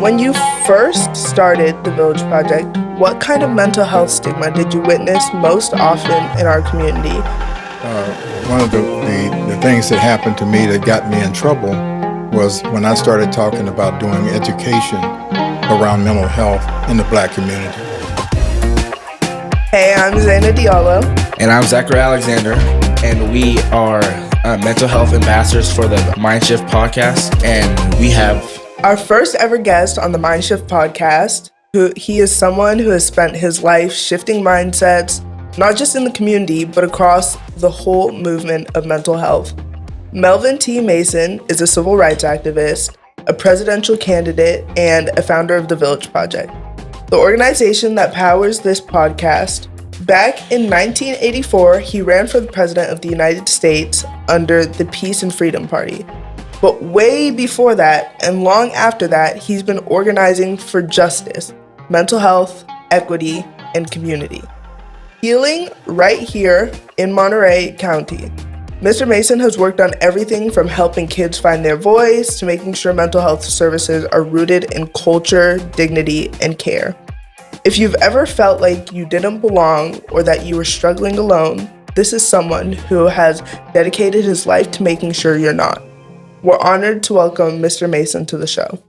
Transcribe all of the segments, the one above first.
When you first started the Village Project, what kind of mental health stigma did you witness most often in our community? One of the things that happened to me that got me in trouble was when I started talking about doing education around mental health in the Black community. Hey, I'm Zaina Diallo. And I'm Zach Alexander, and we are mental health ambassadors for the Mindshift podcast, and we have our first ever guest on the Mindshift podcast. He is someone who has spent his life shifting mindsets, not just in the community, but across the whole movement of mental health. Melvin T. Mason is a civil rights activist, a presidential candidate, and a founder of the Village Project, the organization that powers this podcast. Back in 1984, he ran for the president of the United States under the Peace and Freedom Party. But way before that, and long after that, he's been organizing for justice, mental health, equity, and community. Healing right here in Monterey County. Mr. Mason has worked on everything from helping kids find their voice to making sure mental health services are rooted in culture, dignity, and care. If you've ever felt like you didn't belong or that you were struggling alone, this is someone who has dedicated his life to making sure you're not. We're honored to welcome Mr. Mason to the show.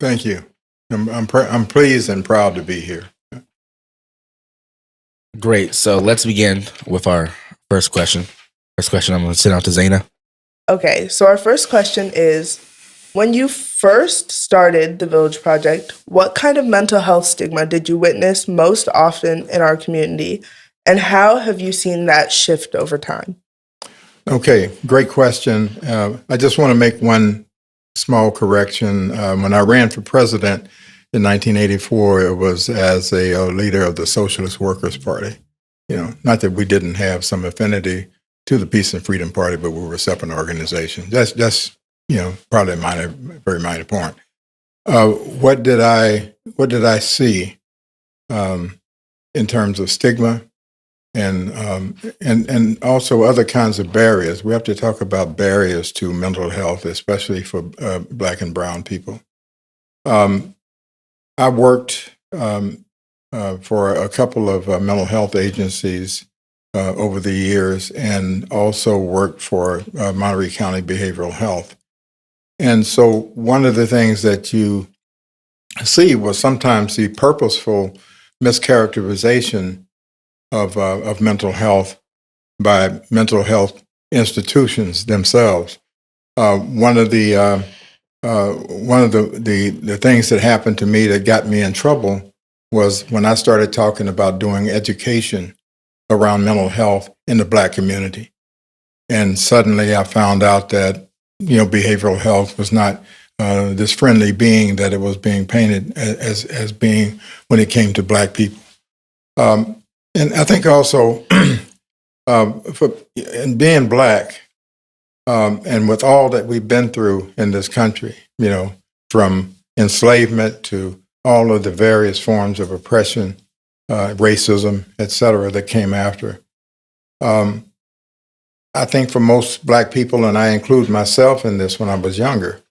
Thank you. I'm pleased and proud to be here. Great. So let's begin with our first question. First question I'm going to send out to Zaina. Okay, so our first question is, when you first started the Village Project, what kind of mental health stigma did you witness most often in our community, and how have you seen that shift over time? Okay, great question. I just want to make one small correction. When I ran for president in 1984, it was as a leader of the Socialist Workers' Party. Not that we didn't have some affinity to the Peace and Freedom Party, but we were a separate organization. That's probably a very minor point. What did I see in terms of stigma? And also other kinds of barriers. We have to talk about barriers to mental health, especially for Black and brown people. I worked for a couple of mental health agencies over the years, and also worked for Monterey County Behavioral Health. And so one of the things that you see was sometimes the purposeful mischaracterization of mental health by mental health institutions themselves. One of the things that happened to me that got me in trouble was when I started talking about doing education around mental health in the Black community, and suddenly I found out that behavioral health was not this friendly being that it was being painted as being when it came to Black people. And I think also, in being Black, and with all that we've been through in this country, from enslavement to all of the various forms of oppression, racism, et cetera, that came after. I think for most Black people, and I include myself in this when I was younger,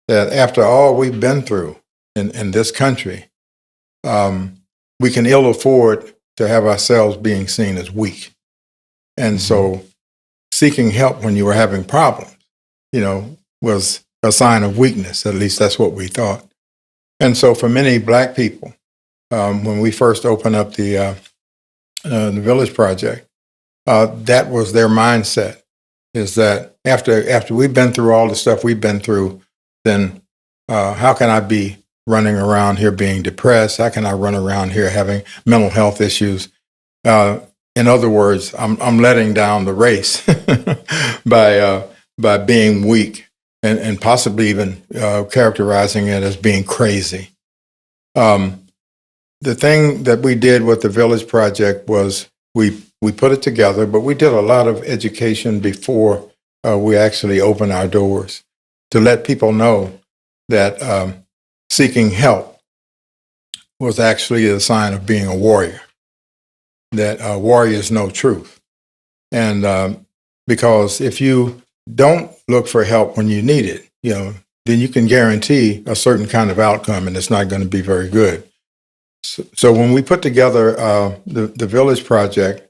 that after all we've been through in this country, we can ill afford to have ourselves being seen as weak. And so seeking help when you were having problems, was a sign of weakness. At least that's what we thought. And so for many Black people, when we first opened up the Village Project, that was their mindset, is that after we've been through all the stuff we've been through, then how can I be running around here being depressed? How can I run around here having mental health issues? In other words, I'm letting down the race by being weak and possibly even characterizing it as being crazy. The thing that we did with the Village Project was we put it together, but we did a lot of education before we actually opened our doors to let people know that seeking help was actually a sign of being a warrior, that warriors know truth. And because if you don't look for help when you need it, then you can guarantee a certain kind of outcome, and it's not going to be very good. So when we put together the Village Project,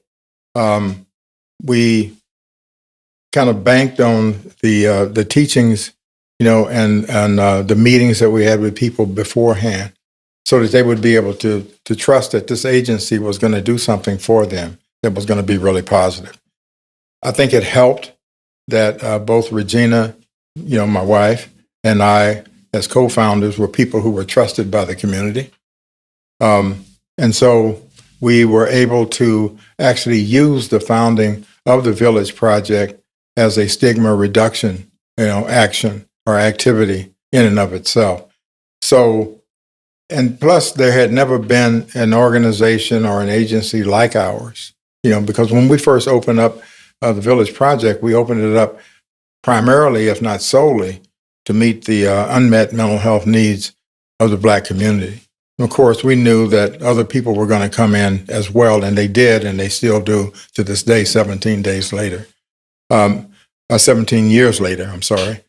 we kind of banked on the teachings, and the meetings that we had with people beforehand, so that they would be able to trust that this agency was going to do something for them that was going to be really positive. I think it helped that both Regina, my wife, and I, as co-founders, were people who were trusted by the community. And so we were able to actually use the founding of the Village Project as a stigma reduction, action or activity in and of itself. So, and plus there had never been an organization or an agency like ours, because when we first opened up the Village Project, we opened it up primarily, if not solely, to meet the unmet mental health needs of the Black community. And of course, we knew that other people were going to come in as well, and they did, and they still do to this day, 17 days later. 17 years later, I'm sorry.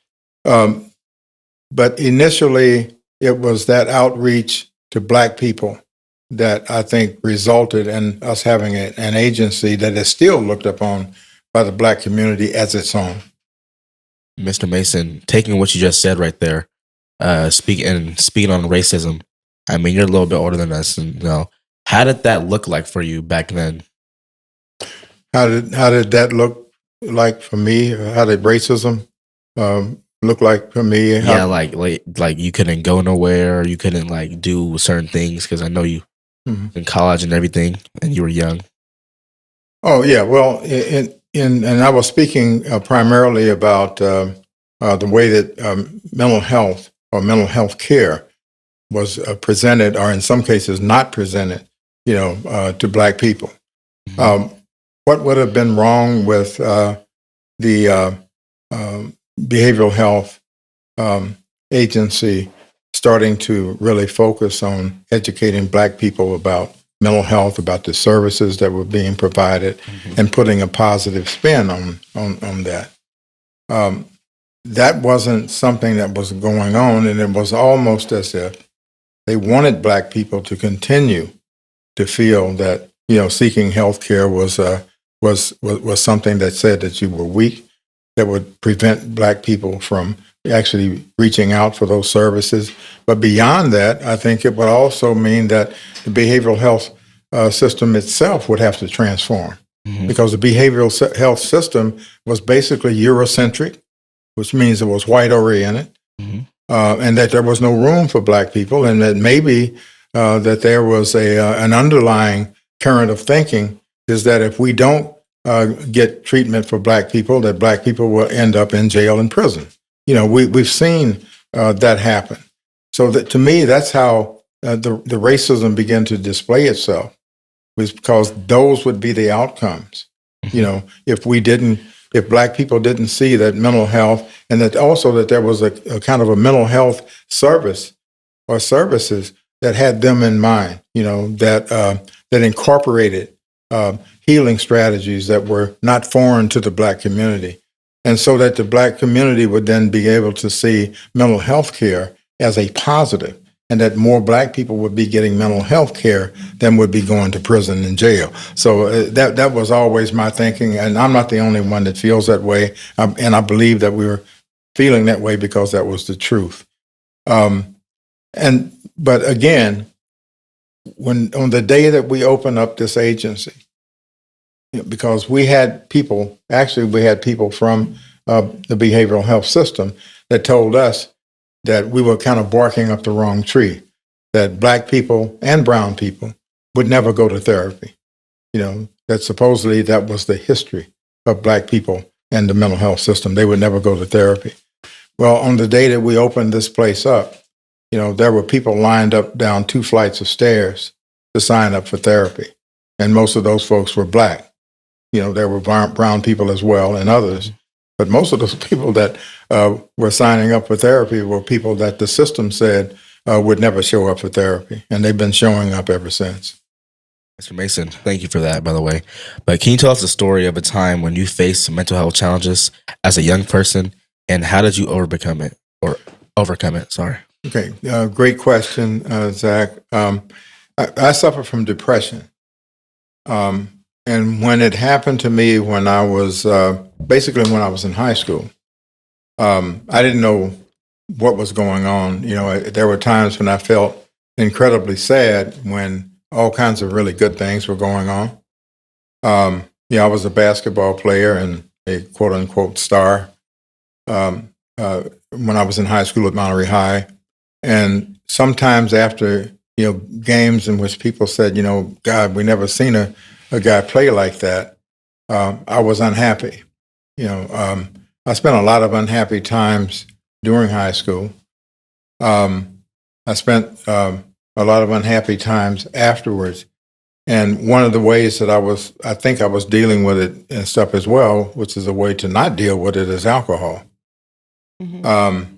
But initially, it was that outreach to Black people that I think resulted in us having an agency that is still looked upon by the Black community as its own. Mr. Mason, taking what you just said right there, speaking on racism, I mean, you're a little bit older than us, and how did that look like for you back then? How did that look like for me? How did racism look like for me? Yeah, like you couldn't go nowhere, you couldn't do certain things because I know you in college and everything, and you were young. Oh yeah, well, and I was speaking primarily about the way that mental health or mental health care was presented, or in some cases not presented, to Black people. Mm-hmm. What would have been wrong with the behavioral health agency starting to really focus on educating Black people about mental health, about the services that were being provided, and putting a positive spin on that? That wasn't something that was going on, and it was almost as if they wanted Black people to continue to feel that seeking health care was something that said that you were weak, that would prevent Black people from actually reaching out for those services. But beyond that, I think it would also mean that the behavioral health system itself would have to transform, because the behavioral health system was basically Eurocentric, which means it was white oriented. And that there was no room for Black people, and that maybe that there was an underlying current of thinking is that if we don't get treatment for Black people, that Black people will end up in jail and prison. We've seen that happen. So that, to me, that's how the racism began to display itself, was because those would be the outcomes. If Black people didn't see that mental health, and that also that there was a kind of a mental health service or services that had them in mind, that incorporated healing strategies that were not foreign to the Black community. And so that the Black community would then be able to see mental health care as a positive, and that more Black people would be getting mental health care than would be going to prison and jail. So that was always my thinking, and I'm not the only one that feels that way. And I believe that we were feeling that way because that was the truth. But again, on the day that we opened up this agency, because we had people from the behavioral health system that told us that we were kind of barking up the wrong tree, that Black people and brown people would never go to therapy. That supposedly that was the history of Black people and the mental health system. They would never go to therapy. Well, on the day that we opened this place up, there were people lined up down 2 flights of stairs to sign up for therapy. And most of those folks were Black. There were brown people as well and others. But most of those people that were signing up for therapy were people that the system said would never show up for therapy. And they've been showing up ever since. Mr. Mason, thank you for that, by the way. But can you tell us the story of a time when you faced mental health challenges as a young person, and how did you overcome it? overcome it? Sorry. Okay, great question, Zach. I suffer from depression. And when it happened to me when I was basically when I was in high school, I didn't know what was going on. There were times when I felt incredibly sad when all kinds of really good things were going on. I was a basketball player and a quote unquote star when I was in high school at Monterey High. And sometimes after, games in which people said, God, we never seen a guy play like that, I was unhappy. I spent a lot of unhappy times during high school. I spent a lot of unhappy times afterwards. And one of the ways that I think I was dealing with it and stuff as well, which is a way to not deal with it, is alcohol. Mm-hmm.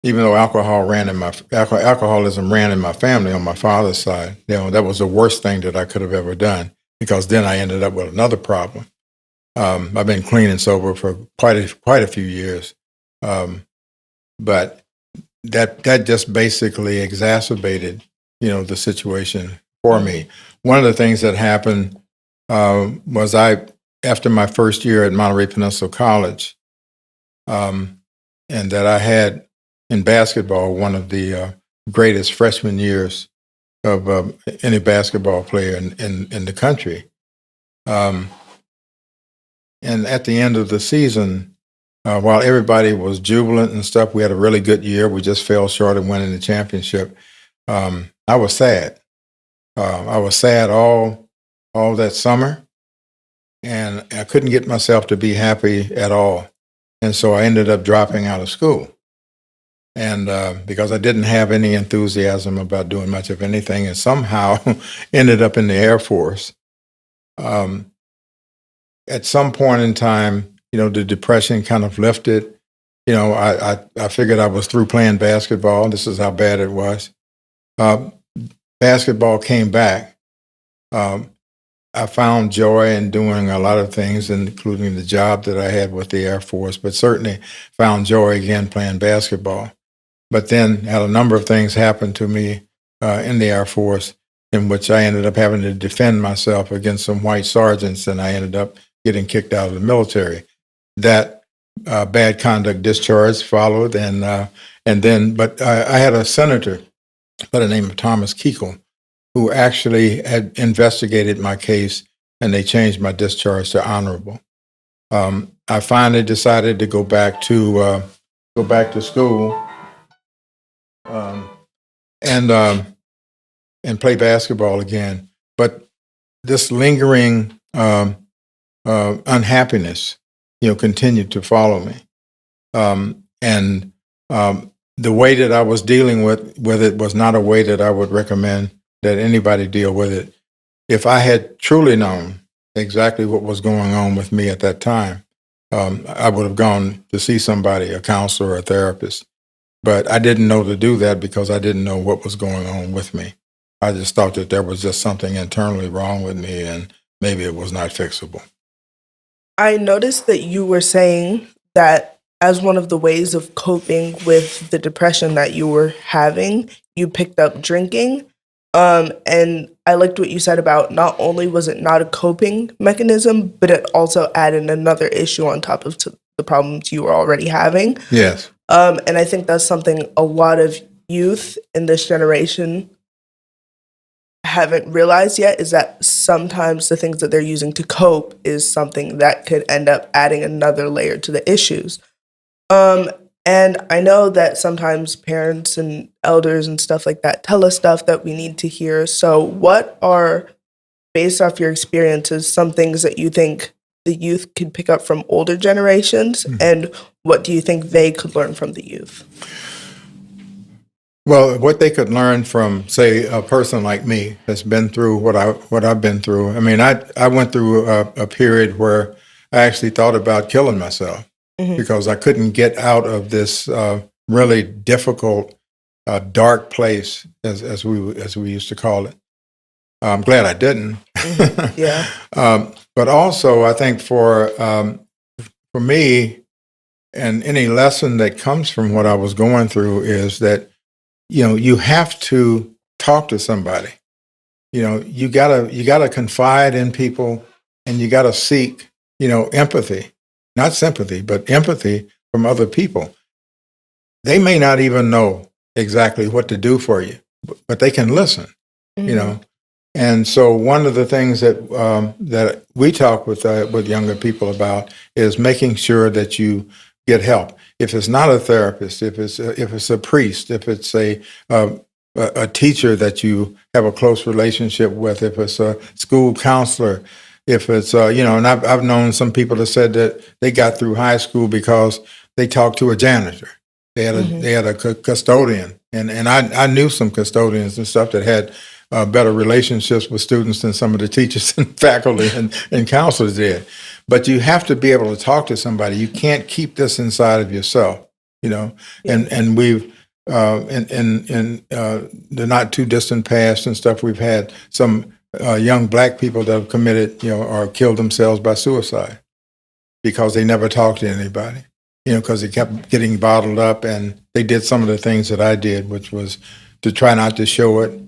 Even though alcoholism ran in my family on my father's side, that was the worst thing that I could have ever done, because then I ended up with another problem. I've been clean and sober for quite a few years, but that just basically exacerbated, the situation for me. One of the things that happened was after my first year at Monterey Peninsula College, and that I had in basketball one of the greatest freshman years of any basketball player in the country. And at the end of the season, while everybody was jubilant and stuff, we had a really good year. We just fell short of winning the championship. I was sad. I was sad all that summer, and I couldn't get myself to be happy at all. And so I ended up dropping out of school. And because I didn't have any enthusiasm about doing much of anything, and somehow ended up in the Air Force. At some point in time, the depression kind of lifted. I figured I was through playing basketball. This is how bad it was. Basketball came back. I found joy in doing a lot of things, including the job that I had with the Air Force, but certainly found joy again playing basketball. But then had a number of things happen to me in the Air Force, in which I ended up having to defend myself against some white sergeants, and I ended up getting kicked out of the military. That bad conduct discharge followed, and then, but I had a senator by the name of Thomas Kuechel, who actually had investigated my case, and they changed my discharge to honorable. I finally decided to go back to school and play basketball again. But this lingering unhappiness, continued to follow me. And the way that I was dealing with it was not a way that I would recommend that anybody deal with it. If I had truly known exactly what was going on with me at that time, I would have gone to see somebody, a counselor or a therapist. But I didn't know to do that because I didn't know what was going on with me. I just thought that there was just something internally wrong with me, and maybe it was not fixable. I noticed that you were saying that as one of the ways of coping with the depression that you were having, you picked up drinking. And I liked what you said about not only was it not a coping mechanism, but it also added another issue on top of the problems you were already having. Yes. And I think that's something a lot of youth in this generation haven't realized yet, is that sometimes the things that they're using to cope is something that could end up adding another layer to the issues. And I know that sometimes parents and elders and stuff like that tell us stuff that we need to hear. So what are, based off your experiences, some things that you think the youth could pick up from older generations, and what do you think they could learn from the youth? Well, what they could learn from, say, a person like me that's been through what I've been through. I mean, I went through a period where I actually thought about killing myself because I couldn't get out of this really difficult, dark place, as we used to call it. I'm glad I didn't. Yeah. But also, I think for me, And any lesson that comes from what I was going through is that, you have to talk to somebody. You gotta confide in people, and you gotta seek, empathy, not sympathy, but empathy from other people. They may not even know exactly what to do for you, but they can listen, you know. And so one of the things that we talk with younger people about is making sure that you get help. If it's not a therapist, if it's a priest, if it's a teacher that you have a close relationship with, if it's a school counselor, if it's and I've known some people that said that they got through high school because they talked to a janitor. They had a custodian, and I knew some custodians and stuff that had better relationships with students than some of the teachers and faculty and counselors did. But you have to be able to talk to somebody. You can't keep this inside of yourself, Yeah. And we've in the not too distant past and stuff, we've had some young black people that have committed, or killed themselves by suicide because they never talked to anybody. Because they kept getting bottled up, and they did some of the things that I did, which was to try not to show it,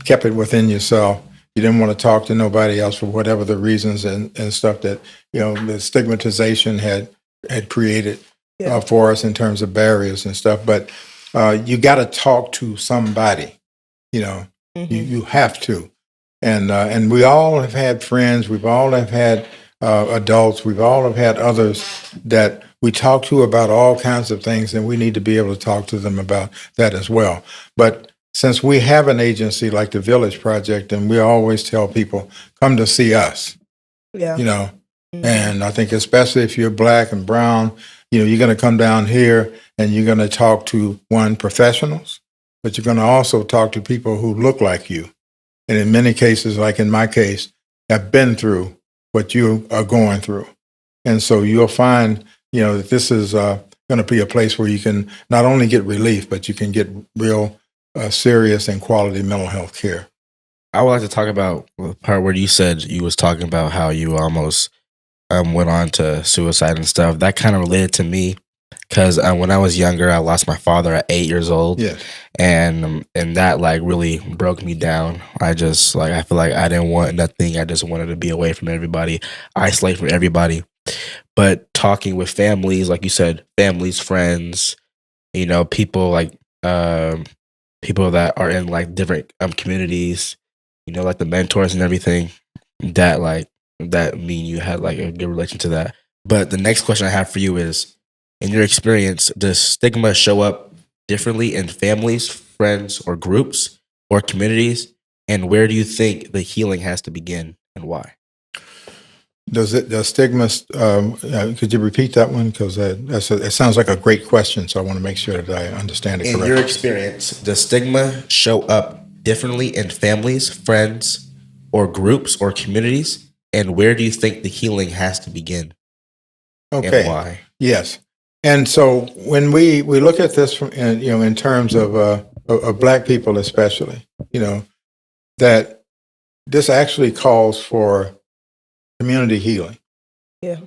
kept it within yourself. You didn't want to talk to nobody else for whatever the reasons and stuff that, the stigmatization had created for us in terms of barriers and stuff. But you got to talk to somebody, you have to. And we all have had friends, we've all have had adults, we've all have had others that we talk to about all kinds of things, and we need to be able to talk to them about that as well. But since we have an agency like the Village Project, and we always tell people, come to see us, and I think especially if you're black and brown, you're going to come down here and you're going to talk to professionals, but you're going to also talk to people who look like you. And in many cases, like in my case, have been through what you are going through. And so you'll find, that this is going to be a place where you can not only get relief, but you can get real serious and quality mental health care. I would like to talk about the part where you said you was talking about how you almost went on to suicide and stuff. That kind of related to me because when I was younger, I lost my father at 8 years old. Yes. And that really broke me down. I feel like I didn't want nothing. I just wanted to be away from everybody, isolate from everybody. But talking with families, like you said, families, friends, people like people that are in like different communities, like the mentors and everything, that mean you had like a good relation to that. But the next question I have for you is, in your experience, does stigma show up differently in families, friends, or groups or communities? And where do you think the healing has to begin and why? Does stigma? Could you repeat that one? Because it sounds like a great question. So I want to make sure that I understand it correctly. In your experience, does stigma show up differently in families, friends, or groups or communities? And where do you think the healing has to begin? Okay. And why? Yes. And so when we look at this from in terms of Black people especially, that this actually calls for community healing. Yeah.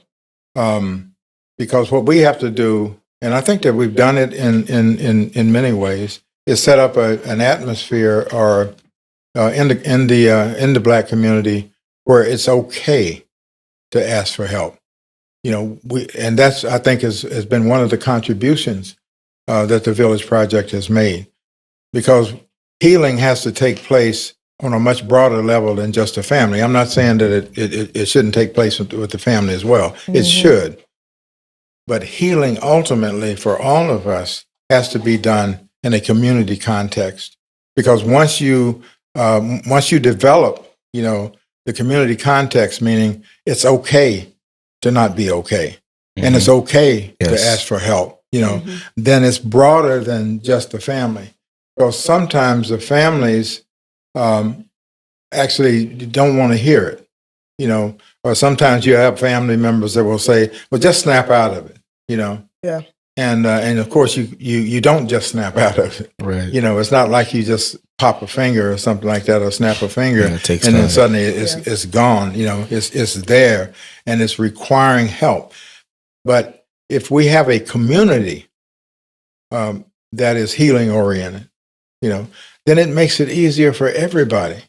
Because what we have to do, and I think that we've done it in many ways, is set up an atmosphere or in the Black community where it's okay to ask for help. And that's, I think, has been one of the contributions that the Village Project has made, because healing has to take place on a much broader level than just a family. I'm not saying that it shouldn't take place with the family as well. Mm-hmm. It should. But healing ultimately for all of us has to be done in a community context, because once you develop, the community context, meaning it's okay to not be okay, mm-hmm. and it's okay to ask for help, mm-hmm. then it's broader than just the family. Because sometimes the families actually don't want to hear it, or sometimes you have family members that will say, well, just snap out of it, Yeah. And of course you don't just snap out of it. Right. It's not like you just pop a finger or something like that, or snap a finger, it takes and time. then suddenly it's gone. It's there and it's requiring help. But if we have a community that is healing oriented, then it makes it easier for everybody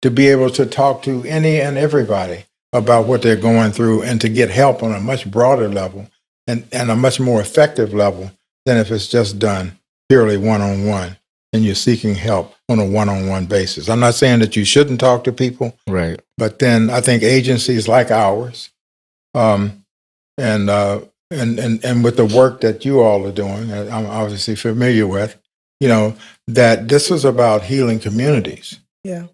to be able to talk to any and everybody about what they're going through and to get help on a much broader level and a much more effective level than if it's just done purely one-on-one and you're seeking help on a one-on-one basis. I'm not saying that you shouldn't talk to people, Right. but then I think agencies like ours, and with the work that you all are doing, I'm obviously familiar with, that this is about healing communities. Yeah.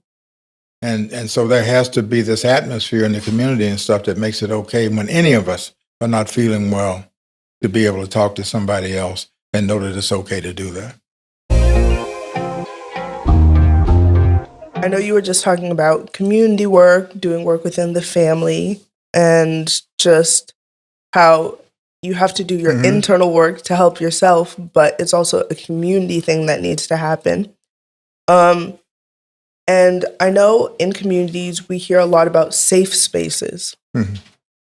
And so there has to be this atmosphere in the community and stuff that makes it okay when any of us are not feeling well to be able to talk to somebody else and know that it's okay to do that. I know you were just talking about community work, doing work within the family, and just how you have to do your internal work to help yourself, but it's also a community thing that needs to happen. And I know in communities, we hear a lot about safe spaces.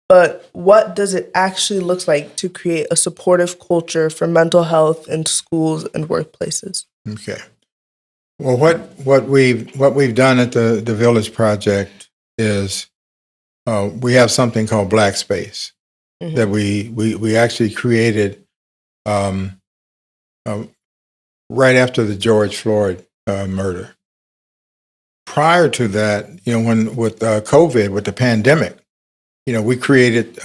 But what does it actually look like to create a supportive culture for mental health in schools and workplaces? Okay. Well, what we've done at the Village Project is we have something called Black Space that we actually created right after the George Floyd murder. Prior to that, when with COVID, with the pandemic, we created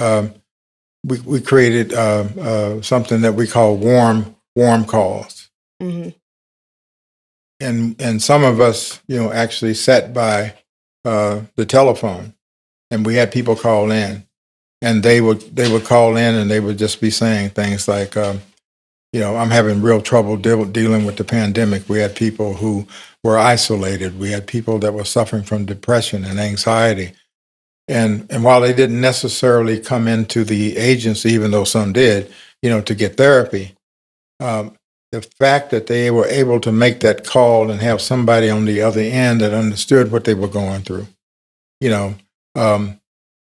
we created something that we call warm calls, and some of us, actually sat by the telephone, and we had people call in, and they would call in, and they would just be saying things like, I'm having real trouble dealing with the pandemic. We had people who were isolated. We had people that were suffering from depression and anxiety. And while they didn't necessarily come into the agency, even though some did, to get therapy, the fact that they were able to make that call and have somebody on the other end that understood what they were going through,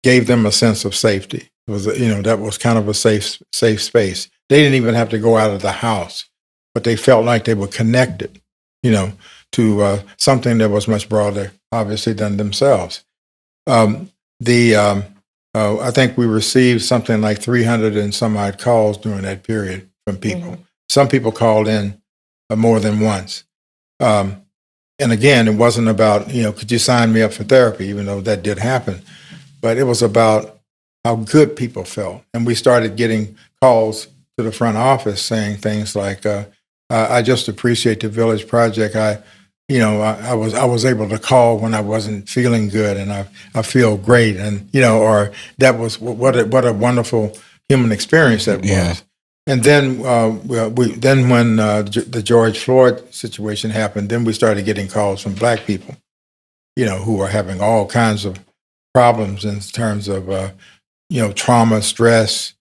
gave them a sense of safety. It was, that was kind of a safe space. They didn't even have to go out of the house, but they felt like they were connected, to something that was much broader, obviously, than themselves. I think we received something like 300 and some odd calls during that period from people. Some people called in more than once. And again, it wasn't about, could you sign me up for therapy, even though that did happen. But it was about how good people felt. And we started getting calls to the front office saying things like, I just appreciate the Village Project. I was able to call when I wasn't feeling good, and I feel great, and or that was what a wonderful human experience that was. And then when the George Floyd situation happened, then we started getting calls from Black people, who are having all kinds of problems in terms of trauma, stress,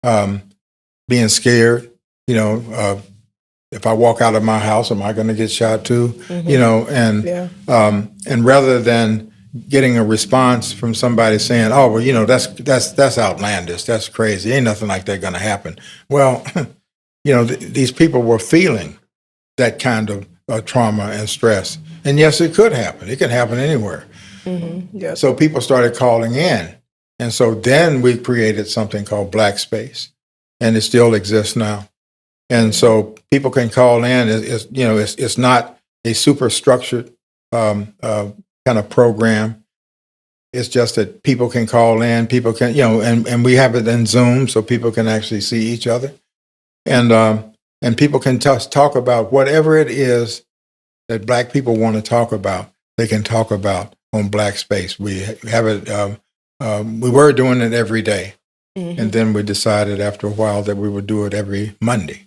being scared, if I walk out of my house, am I going to get shot too? And rather than getting a response from somebody saying, "Oh, well, that's outlandish, that's crazy, ain't nothing like that going to happen." Well, these people were feeling that kind of trauma and stress, and yes, it could happen. It can happen anywhere. So people started calling in, and so then we created something called Black Space, and it still exists now. And so people can call in. It's not a super structured kind of program. It's just that people can call in. People can, and we have it in Zoom, so people can actually see each other, and people can talk about whatever it is that Black people want to talk about. They can talk about on Black Space. We have it. We were doing it every day, and then we decided after a while that we would do it every Monday.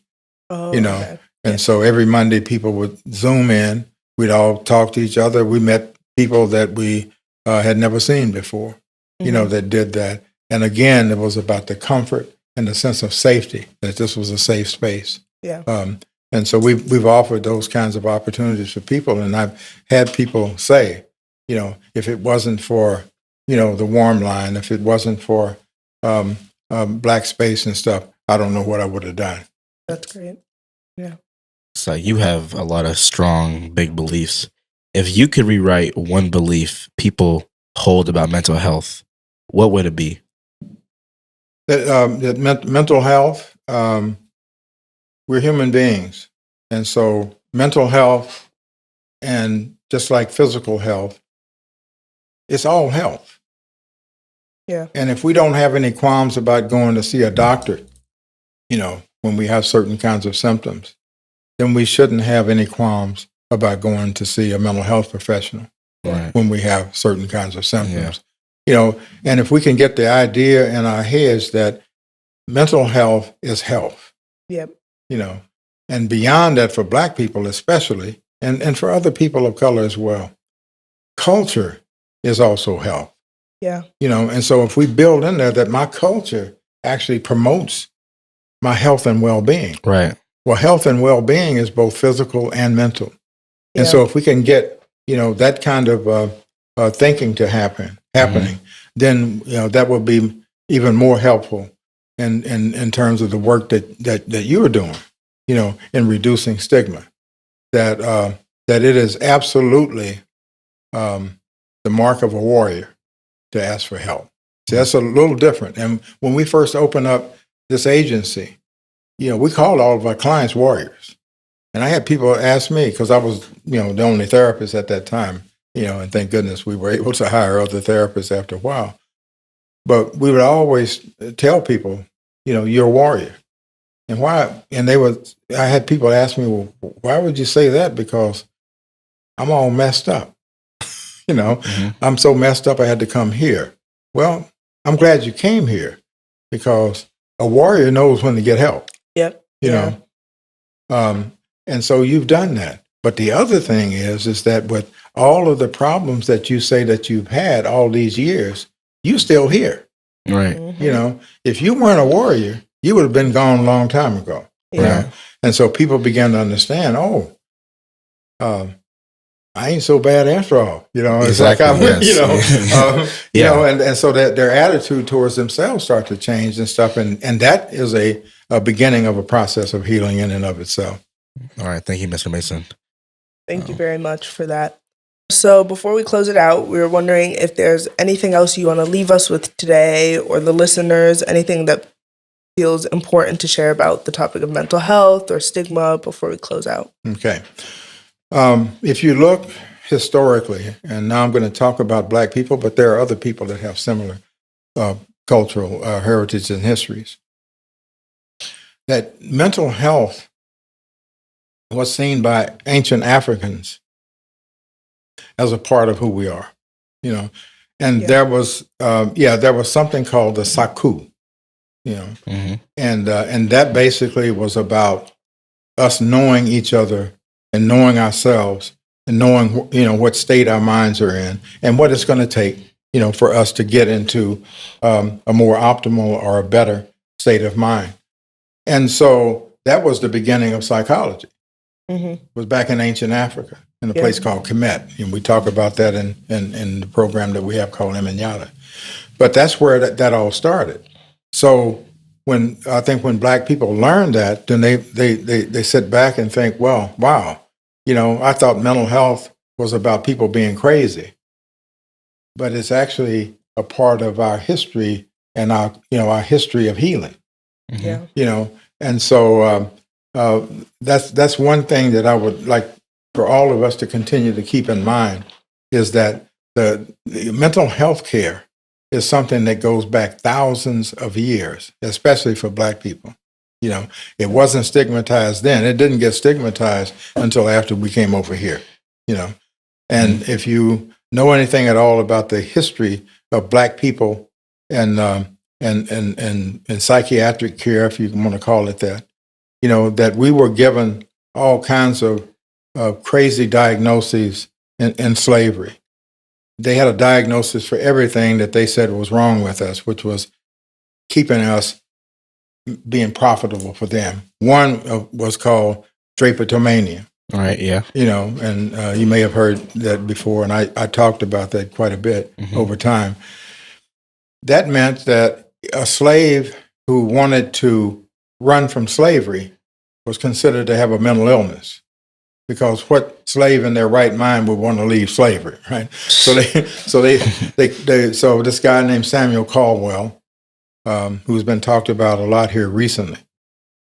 Okay. And so every Monday people would Zoom in, we'd all talk to each other. We met people that we had never seen before, that did that. And again, it was about the comfort and the sense of safety, that this was a safe space. And so we've offered those kinds of opportunities for people. And I've had people say, if it wasn't for, the warm line, if it wasn't for Black Space and stuff, I don't know what I would have done. That's great. Yeah. So you have a lot of strong, big beliefs. If you could rewrite one belief people hold about mental health, what would it be? That mental health, we're human beings. And so mental health, and just like physical health, it's all health. Yeah. And if we don't have any qualms about going to see a doctor, when we have certain kinds of symptoms, then we shouldn't have any qualms about going to see a mental health professional Right. when we have certain kinds of symptoms. And if we can get the idea in our heads that mental health is health, Yep. And beyond that, for Black people especially, and for other people of color as well, culture is also health. Yeah. And so if we build in there that my culture actually promotes my health and well-being. Right. Well, health and well-being is both physical and mental. And so if we can get, that kind of thinking to happening, then, that will be even more helpful in terms of the work that you are doing, in reducing stigma, that it is absolutely the mark of a warrior to ask for help. See, that's a little different. And when we first opened up this agency, we called all of our clients warriors. And I had people ask me, because I was, the only therapist at that time, and thank goodness we were able to hire other therapists after a while. But we would always tell people, you're a warrior. And why? And I had people ask me, well, why would you say that? Because I'm all messed up. I'm so messed up I had to come here. Well, I'm glad you came here, because a warrior knows when to get help. Yep. And so you've done that. But the other thing is that with all of the problems that you say that you've had all these years, you're still here. Right. If you weren't a warrior, you would have been gone a long time ago. Yeah. And so people began to understand, I ain't so bad after all. It's Exactly, like yes. and so that their attitude towards themselves start to change and stuff. And that is a beginning of a process of healing in and of itself. All right. Thank you, Mr. Mason. Thank you very much for that. So before we close it out, we were wondering if there's anything else you want to leave us with today, or the listeners, anything that feels important to share about the topic of mental health or stigma before we close out. Okay. If you look historically, and now I'm going to talk about Black people, but there are other people that have similar cultural heritage and histories, that mental health was seen by ancient Africans as a part of who we are, and there was something called the saku, and that basically was about us knowing each other and knowing ourselves and knowing, what state our minds are in and what it's going to take, for us to get into a more optimal or a better state of mind. And so that was the beginning of psychology. It was back in ancient Africa in a place called Kemet. And we talk about that in the program that we have called Eminyata. But that's where that all started. So when Black people learn that, then they sit back and think, well, wow, I thought mental health was about people being crazy, but it's actually a part of our history and our history of healing. And so that's one thing that I would like for all of us to continue to keep in mind, is that the mental health care is something that goes back thousands of years, especially for Black people. It wasn't stigmatized then. It didn't get stigmatized until after we came over here. And if you know anything at all about the history of Black people and psychiatric care, if you want to call it that, that we were given all kinds of crazy diagnoses in slavery. They had a diagnosis for everything that they said was wrong with us, which was keeping us being profitable for them. One was called drapetomania. All right, yeah. And you may have heard that before, and I talked about that quite a bit over time. That meant that a slave who wanted to run from slavery was considered to have a mental illness, because what slave in their right mind would want to leave slavery, right? So so this guy named Samuel Caldwell, who's been talked about a lot here recently,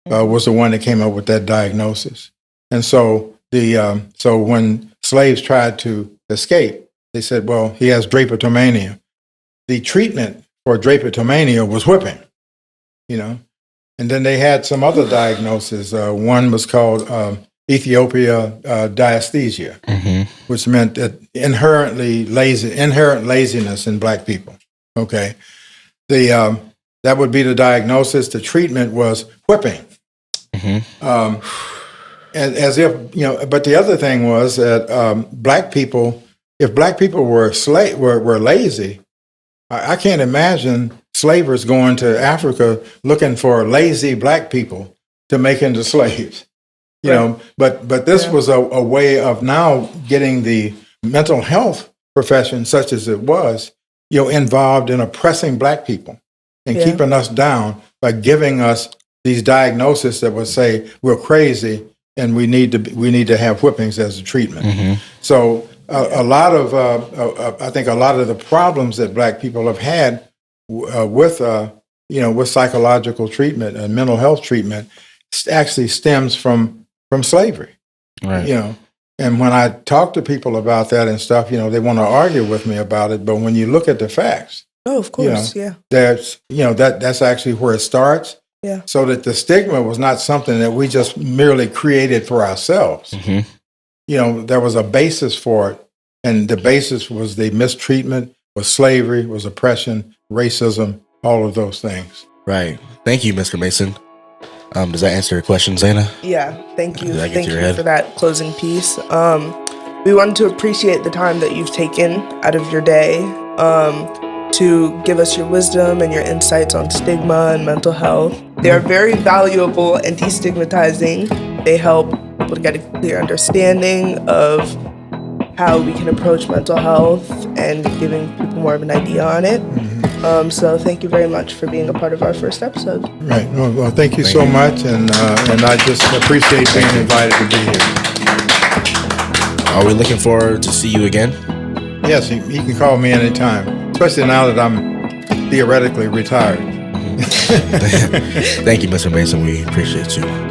was the one that came up with that diagnosis. And so so when slaves tried to escape, they said, well, he has drapetomania. The treatment for drapetomania was whipping, And then they had some other diagnoses. One was called Ethiopia diaesthesia, which meant that inherent laziness in black people. Okay, that would be the diagnosis. The treatment was whipping. As if but the other thing was that black people, if black people were lazy, I can't imagine slavers going to Africa looking for lazy black people to make into slaves. But this was a way of now getting the mental health profession, such as it was, involved in oppressing black people and keeping us down by giving us these diagnoses that would say we're crazy and we need to have whippings as a treatment. So I think a lot of the problems that black people have had with psychological treatment and mental health treatment actually stems from slavery. Right. And when I talk to people about that and stuff, they want to argue with me about it. But when you look at the facts, of course, that's actually where it starts. Yeah. So that the stigma was not something that we just merely created for ourselves. There was a basis for it, and the basis was the mistreatment, was slavery, was oppression, racism, all of those things. Right. Thank you, Mr. Mason. Does that answer your question, Zaina? Yeah, thank you. Thank you for that closing piece. We wanted to appreciate the time that you've taken out of your day to give us your wisdom and your insights on stigma and mental health. They are very valuable and destigmatizing. They help people to get a clear understanding of how we can approach mental health and giving people more of an idea on it. So thank you very much for being a part of our first episode. Right. Well, thank you so much, and I just appreciate being invited to be here. Are we looking forward to see you again? Yes, you can call me anytime, especially now that I'm theoretically retired. Thank you, Mr. Mason. We appreciate you.